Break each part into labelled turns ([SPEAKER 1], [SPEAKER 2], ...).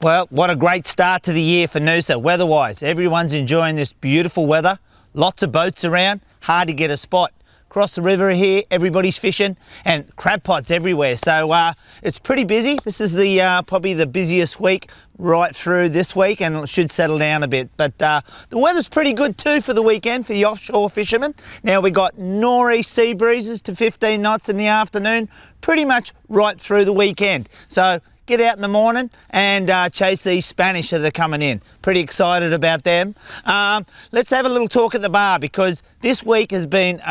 [SPEAKER 1] Well, what a great start to the year for Noosa, weather-wise. Everyone's enjoying this beautiful weather. Lots of boats around, hard to get a spot. Across the river here, everybody's fishing, and crab pots everywhere. So it's pretty busy. This is the probably the busiest week right through this week, and it should settle down a bit. But the weather's pretty good too for the weekend for the offshore fishermen. Now we got nor'east sea breezes to 15 knots in the afternoon, pretty much right through the weekend. So get out in the morning and chase these Spanish that are coming in. Pretty excited about them. Let's have a little talk at the bar, because this week has been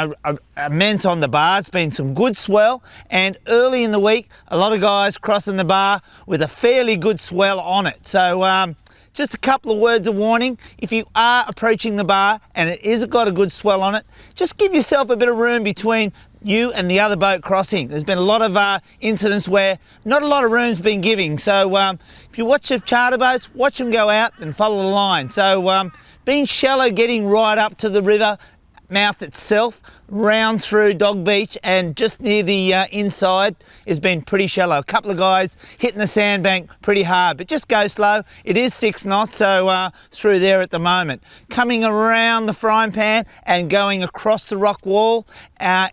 [SPEAKER 1] immense on the bar. It's been some good swell, and early in the week, a lot of guys crossing the bar with a fairly good swell on it. So just a couple of words of warning. If you are approaching the bar and it is got a good swell on it, just give yourself a bit of room between you and the other boat crossing. There's been a lot of incidents where not a lot of room's been given. So if you watch the charter boats, watch them go out and follow the line. So being shallow, getting right up to the river mouth itself, round through Dog Beach and just near the inside has been pretty shallow. A couple of guys hitting the sandbank pretty hard, but just go slow. It is 6 knots, so through there at the moment. Coming around the frying pan and going across the rock wall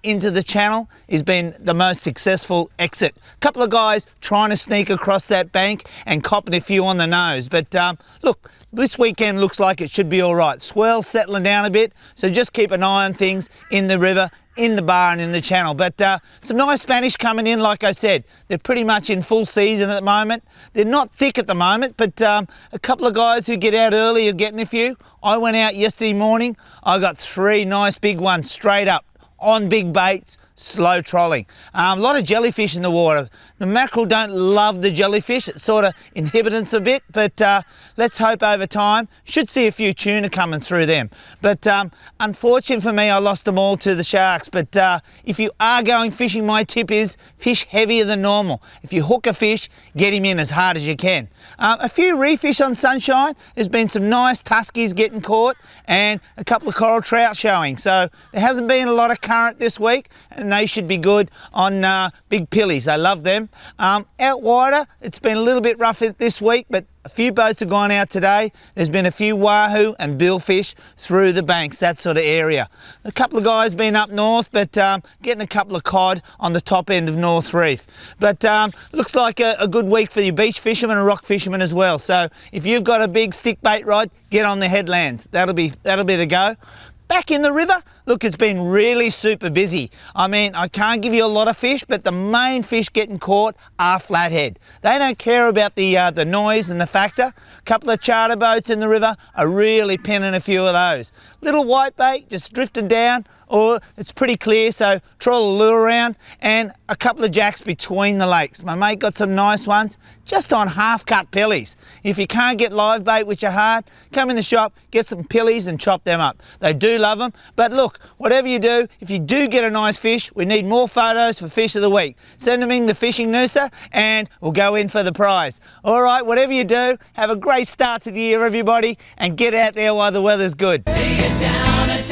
[SPEAKER 1] into the channel has been the most successful exit. A couple of guys trying to sneak across that bank and copping a few on the nose, but look, this weekend looks like it should be all right. Swell settling down a bit, so just keep an eye on things in the river, in the bar and in the channel. But some nice Spanish coming in, like I said. They're pretty much in full season at the moment. They're not thick at the moment, but a couple of guys who get out early are getting a few. I went out yesterday morning. I got 3 nice big ones straight up on big baits, slow trolling. A lot of jellyfish in the water. The mackerel don't love the jellyfish. It sort of inhibits a bit, but let's hope over time. Should see a few tuna coming through them. But unfortunate for me, I lost them all to the sharks. But if you are going fishing, my tip is fish heavier than normal. If you hook a fish, get him in as hard as you can. A few reef fish on Sunshine. There's been some nice tuskies getting caught and a couple of coral trout showing. So there hasn't been a lot of current this week, and they should be good on big pillies. I love them. Out wider, it's been a little bit rough this week, but a few boats have gone out today. There's been a few wahoo and billfish through the banks, that sort of area. A couple of guys been up north, but getting a couple of cod on the top end of North Reef. But looks like a good week for your beach fishermen and rock fishermen as well. So if you've got a big stick bait rod, get on the headlands. That'll be the go. Back in the river, look, it's been really super busy. I mean, I can't give you a lot of fish, but the main fish getting caught are flathead. They don't care about the noise and the factor. A couple of charter boats in the river are really pinning a few of those. Little whitebait just drifted down, or it's pretty clear, so troll a lure around, and a couple of jacks between the lakes. My mate got some nice ones just on half-cut pillies. If you can't get live bait, which are hard, come in the shop, get some pillies and chop them up. They do love them, but look, whatever you do, if you do get a nice fish, we need more photos for Fish of the Week. Send them in the Fishing Noosa and we'll go in for the prize. All right, whatever you do, have a great start to the year, everybody, and get out there while the weather's good. See you down at